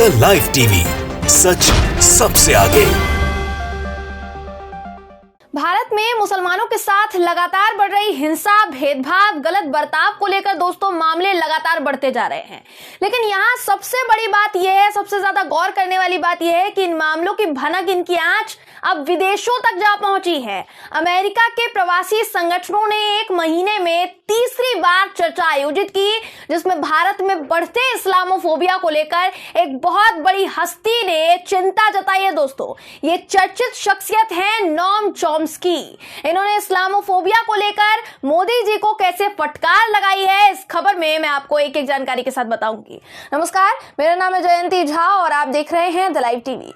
The live TV, सच सबसे आगे। भारत में मुसलमानों के साथ लगातार बढ़ रही हिंसा, भेदभाव, गलत बर्ताव को लेकर दोस्तों मामले लगातार बढ़ते जा रहे हैं। लेकिन यहाँ सबसे बड़ी बात यह है, सबसे ज्यादा गौर करने वाली बात यह है कि इन मामलों की भनक, इनकी आंच अब विदेशों तक जा पहुंची है। अमेरिका के प्रवासी संगठनों ने एक महीने में तीसरी बार चर्चा आयोजित की, जिसमें भारत में बढ़ते इस्लामोफोबिया को लेकर एक बहुत बड़ी हस्ती ने चिंता जताई है। दोस्तों, ये चर्चित शख्सियत है नोम चॉम्स्की। इन्होंने इस्लामोफोबिया को लेकर मोदी जी को कैसे फटकार लगाई है, इस खबर में मैं आपको एक एक जानकारी के साथ बताऊंगी। नमस्कार, मेरा नाम है जयंती झा और आप देख रहे हैं द लाइव टीवी।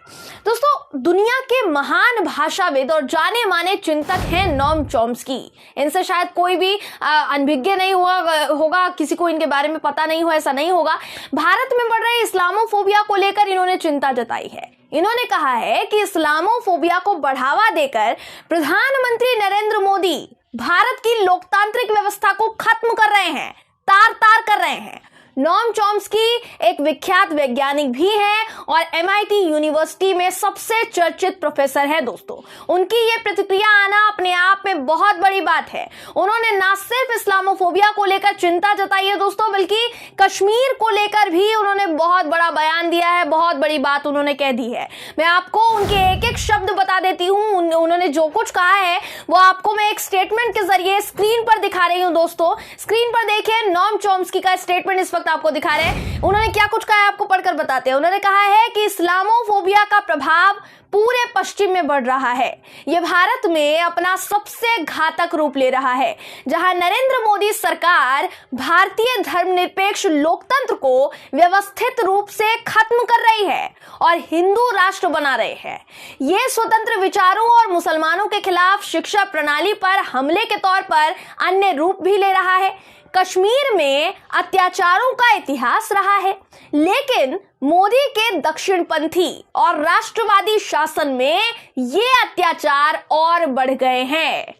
दोस्तों, दुनिया के महान भाषाविद और जाने माने चिंतक हैं नोम चॉम्स्की। इनसे शायद कोई भी अनभिज्ञ नहीं होगा, किसी को इनके बारे में पता नहीं हो, ऐसा नहीं होगा। भारत में बढ़ रही इस्लामोफोबिया को लेकर इन्होंने चिंता जताई है। इन्होंने कहा है कि इस्लामोफोबिया को बढ़ावा देकर प्रधानमंत्री नरेंद्र मोदी भारत की लोकतांत्रिक व्यवस्था को खत्म कर रहे हैं, तार-तार कर रहे हैं। नोम चॉम्स्की एक विख्यात वैज्ञानिक भी हैं और MIT यूनिवर्सिटी में सबसे चर्चित प्रोफेसर हैं। दोस्तों, उनकी ये प्रतिक्रिया आना अपने आप में बहुत बड़ी बात है। उन्होंने न सिर्फ इस्लामोफोबिया को लेकर चिंता जताई है दोस्तों, बल्कि कश्मीर को लेकर भी उन्होंने बहुत बड़ा बयान दिया है, बहुत बड़ी बात उन्होंने कह दी है। मैं आपको उनके एक एक शब्द बता देती हूँ। उन्होंने जो कुछ कहा है वो आपको मैं एक स्टेटमेंट के जरिए स्क्रीन पर दिखा रही हूँ। दोस्तों, स्क्रीन पर देखिए, नोम चॉम्स्की का स्टेटमेंट इस वक्त आपको दिखा रहे हैं। उन्होंने क्या कुछ कहा है आपको पढ़कर बताते हैं। उन्होंने कहा है कि इस्लामोफोबिया का प्रभाव पूरे पश्चिम में बढ़ रहा है। यह भारत में अपना सबसे घातक रूप ले रहा है, जहां नरेंद्र मोदी सरकार भारतीय धर्मनिरपेक्ष लोकतंत्र को व्यवस्थित रूप से खत्म कर रही है और हिंदू राष्ट्र बना रहे हैं। यह स्वतंत्र विचारों और मुसलमानों के खिलाफ शिक्षा प्रणाली पर हमले के तौर पर अन्य रूप भी ले रहा है। कश्मीर में अत्याचारों का इतिहास रहा है, लेकिन मोदी के दक्षिणपंथी और राष्ट्रवादी शासन में ये अत्याचार और बढ़ गए हैं।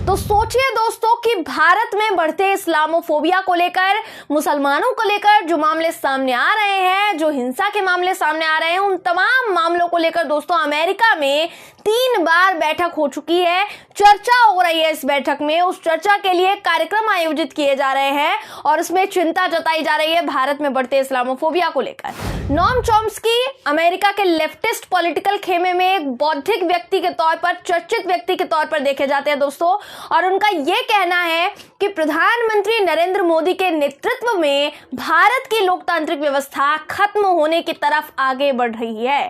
तो सोचिए दोस्तों कि भारत में बढ़ते इस्लामोफोबिया को लेकर, मुसलमानों को लेकर जो मामले सामने आ रहे हैं, जो हिंसा के मामले सामने आ रहे हैं, उन तमाम मामलों को लेकर दोस्तों अमेरिका में 3 बार बैठक हो चुकी है, चर्चा हो रही है। इस बैठक में, उस चर्चा के लिए कार्यक्रम आयोजित किए जा रहे हैं और उसमें चिंता जताई जा रही है भारत में बढ़ते इस्लामोफोबिया को लेकर। नोम चॉम्स्की अमेरिका के लेफ्टिस्ट पॉलिटिकल खेमे में एक बौद्धिक व्यक्ति के तौर पर, चर्चित व्यक्ति के तौर पर देखे जाते हैं दोस्तों, और उनका यह कहना है कि प्रधानमंत्री नरेंद्र मोदी के नेतृत्व में भारत की लोकतांत्रिक व्यवस्था खत्म होने की तरफ आगे बढ़ रही है।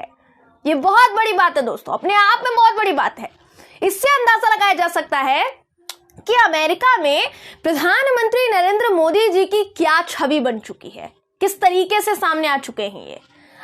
ये बहुत बड़ी बात है दोस्तों, अपने आप में बहुत बड़ी बात है। इससे अंदाजा लगाया जा सकता है कि अमेरिका में प्रधानमंत्री नरेंद्र मोदी जी की क्या छवि बन चुकी है, किस तरीके से सामने आ चुके हैं ये।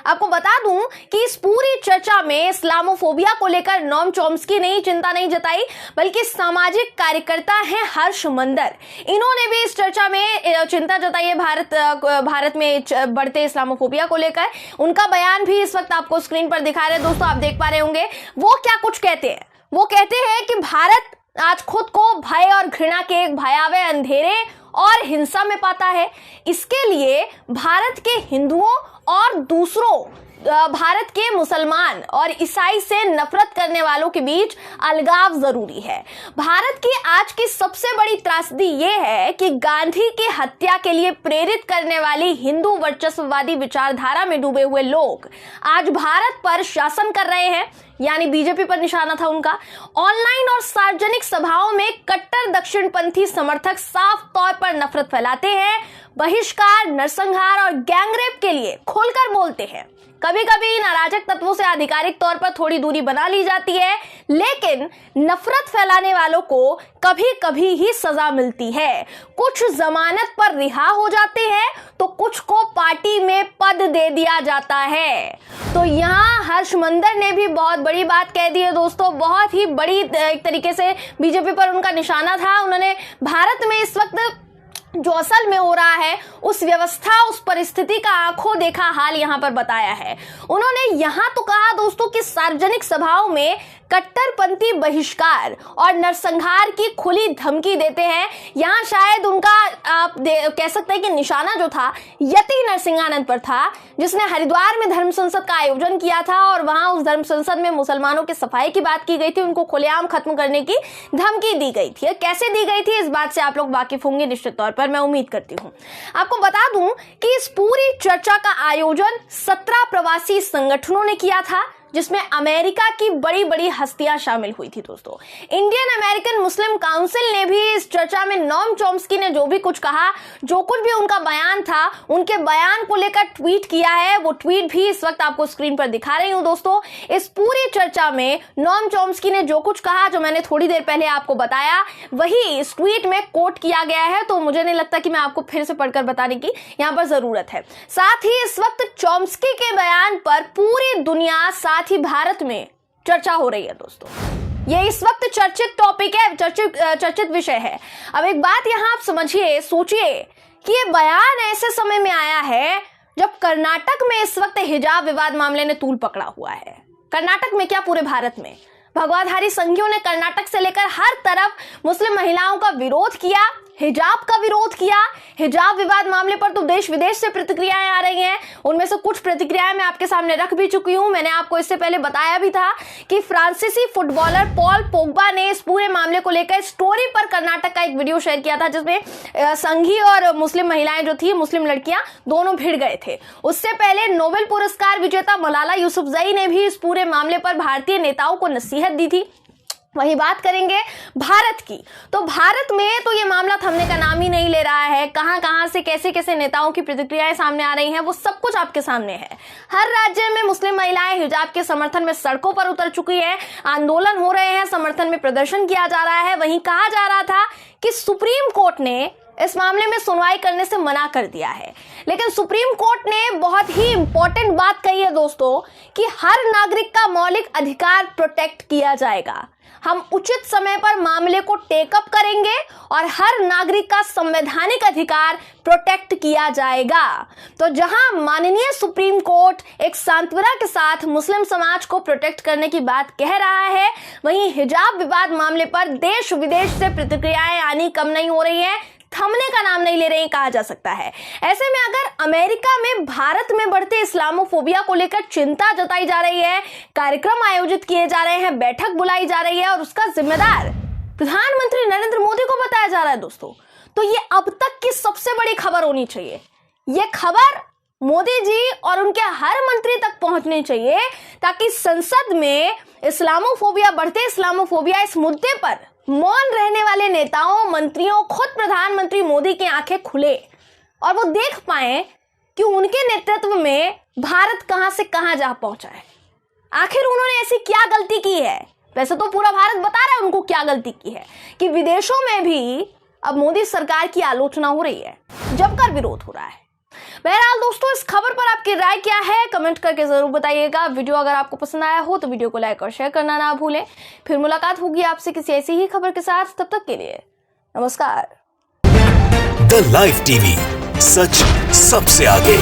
आपको बता दूं कि इस पूरी चर्चा में इस्लामोफोबिया को लेकर नोम चॉम्स्की ने चिंता नहीं जताई, बल्कि सामाजिक कार्यकर्ता हैं हर्ष मंदर। इन्होंने भी इस चर्चा में चिंता जताई है भारत में बढ़ते इस्लामोफोबिया को लेकर। उनका बयान भी इस वक्त आपको स्क्रीन पर दिखा रहे हैं दोस्तों, आप देख पा रहे होंगे। वो क्या कुछ कहते हैं। वो कहते हैं कि भारत आज खुद को भय और घृणा के एक भयावह अंधेरे और हिंसा में पाता है। इसके लिए भारत के हिंदुओं और दूसरों भारत के मुसलमान और ईसाई से नफरत करने वालों के बीच अलगाव जरूरी है। भारत की आज की सबसे बड़ी त्रासदी यह है कि गांधी की हत्या के लिए प्रेरित करने वाली हिंदू वर्चस्ववादी विचारधारा में डूबे हुए लोग आज भारत पर शासन कर रहे हैं, यानी बीजेपी पर निशाना था उनका। ऑनलाइन और सार्वजनिक सभाओं में कट्टर दक्षिणपंथी समर्थक साफ तौर पर नफरत फैलाते हैं, बहिष्कार, नरसंहार और गैंगरेप के लिए खुलकर बोलते हैं। कभी कभी इन अराजक तत्वों से आधिकारिक तौर पर थोड़ी दूरी बना ली जाती है, लेकिन नफरत फैलाने वालों को कभी कभी ही सजा मिलती है। कुछ जमानत पर रिहा हो जाते हैं तो कुछ को पार्टी में पद दे दिया जाता है। तो यहाँ हर्ष मंदर ने भी बहुत बड़ी बात कह दी है दोस्तों, बहुत ही बड़ी एक तरीके से बीजेपी पर उनका निशाना था। उन्होंने भारत में इस वक्त जो असल में हो रहा है, उस व्यवस्था, उस परिस्थिति का आंखों देखा हाल यहां पर बताया है। उन्होंने यहां तो कहा दोस्तों कि सार्वजनिक सभाओं में कट्टरपंथी बहिष्कार और नरसंहार की खुली धमकी देते हैं। यहाँ शायद उनका आप कह सकते हैं कि निशाना जो था यति नरसिंहानंद पर था, जिसने हरिद्वार में धर्म संसद का आयोजन किया था और वहां उस धर्म संसद में मुसलमानों की सफाई की बात की गई थी, उनको खुलेआम खत्म करने की धमकी दी गई थी। कैसे दी गई थी इस बात से आप लोग वाकिफ होंगे निश्चित तौर पर, मैं उम्मीद करती हूँ। आपको बता दूं कि इस पूरी चर्चा का आयोजन 17 प्रवासी संगठनों ने किया था, जिसमें अमेरिका की बड़ी बड़ी हस्तियां शामिल हुई थी। दोस्तों, इंडियन अमेरिकन मुस्लिम काउंसिल ने भी इस चर्चा में नोम चॉम्स्की ने जो भी कुछ कहा, जो कुछ भी उनका बयान था, उनके बयान को लेकर ट्वीट किया है। वो ट्वीट भी इस वक्त आपको स्क्रीन पर दिखा रही हूं। दोस्तों, इस पूरी चर्चा में नोम चॉम्स्की ने जो कुछ कहा, जो मैंने थोड़ी देर पहले आपको बताया, वही इस ट्वीट में कोट किया गया है। तो मुझे नहीं लगता कि मैं आपको फिर से पढ़कर बताने की यहां पर जरूरत है। साथ ही इस वक्त चॉम्स्की के बयान पर पूरी दुनिया, साथ ही भारत में चर्चा हो रही है। दोस्तों, ये इस वक्त चर्चित टॉपिक है, चर्चित विषय है। अब एक बात यहां आप समझिए, सोचिए कि ये बयान ऐसे समय में आया है जब कर्नाटक में इस वक्त हिजाब विवाद मामले ने तूल पकड़ा हुआ है। कर्नाटक में क्या, पूरे भारत में भगवाधारी संघियों ने कर्नाटक से लेकर हर तरफ मुस्लिम महिलाओं का विरोध किया, हिजाब का विरोध किया। हिजाब विवाद मामले पर तो देश विदेश से प्रतिक्रियाएं आ रही हैं। उनमें से कुछ प्रतिक्रियाएं मैं आपके सामने रख भी चुकी हूं। मैंने आपको इससे पहले बताया भी था कि फ्रांसीसी फुटबॉलर पॉल पोग्बा ने इस पूरे मामले को लेकर स्टोरी पर कर्नाटक का एक वीडियो शेयर किया था, जिसमें संघी और मुस्लिम महिलाएं जो थी, मुस्लिम लड़कियां, दोनों भिड़ गए थे। उससे पहले नोबेल पुरस्कार विजेता मलाला यूसुफजई ने भी इस पूरे मामले पर भारतीय नेताओं को नसीहत दी थी। वही बात करेंगे भारत की। तो भारत में तो ये मामला थमने का नाम ही नहीं ले रहा है। कहां से कैसे कैसे नेताओं की प्रतिक्रियाएं सामने आ रही हैं, वो सब कुछ आपके सामने है। हर राज्य में मुस्लिम महिलाएं हिजाब के समर्थन में सड़कों पर उतर चुकी है, आंदोलन हो रहे हैं, समर्थन में प्रदर्शन किया जा रहा है। वहीं कहा जा रहा था कि सुप्रीम कोर्ट ने इस मामले में सुनवाई करने से मना कर दिया है, लेकिन सुप्रीम कोर्ट ने बहुत ही इंपॉर्टेंट बात कही है दोस्तों कि हर नागरिक का मौलिक अधिकार प्रोटेक्ट किया जाएगा। हम उचित समय पर मामले को टेकअप करेंगे और हर नागरिक का संवैधानिक अधिकार प्रोटेक्ट किया जाएगा। तो जहां माननीय सुप्रीम कोर्ट एक सांत्वना के साथ मुस्लिम समाज को प्रोटेक्ट करने की बात कह रहा है, वहीं हिजाब विवाद मामले पर देश विदेश से प्रतिक्रियाएं आनी कम नहीं हो रही हैं, थमने का नाम नहीं ले रहे हैं, कहा जा सकता है। ऐसे में अगर अमेरिका में भारत में बढ़ते इस्लामोफोबिया को लेकर चिंता जताई जा रही है, कार्यक्रम आयोजित किए जा रहे हैं, बैठक बुलाई जा रही है और उसका जिम्मेदार प्रधानमंत्री नरेंद्र मोदी को बताया जा रहा है दोस्तों, तो ये अब तक की सबसे बड़ी खबर होनी चाहिए। ये खबर मोदी जी और उनके हर मंत्री तक पहुंचनी चाहिए, ताकि संसद में इस्लामोफोबिया, बढ़ते इस्लामोफोबिया, इस मुद्दे पर मौन रहने वाले नेताओं, मंत्रियों, खुद प्रधानमंत्री मोदी की आंखें खुले और वो देख पाए कि उनके नेतृत्व में भारत कहां से कहां जा पहुंचा है। आखिर उन्होंने ऐसी क्या गलती की है? वैसे तो पूरा भारत बता रहा है उनको क्या गलती की है, कि विदेशों में भी अब मोदी सरकार की आलोचना हो रही है, जमकर विरोध हो रहा है। बहरहाल दोस्तों, इस खबर पर आपकी राय क्या है, कमेंट करके जरूर बताइएगा। वीडियो अगर आपको पसंद आया हो तो वीडियो को लाइक और शेयर करना ना भूलें। फिर मुलाकात होगी आपसे किसी ऐसी ही खबर के साथ, तब तक के लिए नमस्कार। द लाइव टीवी, सच सबसे आगे।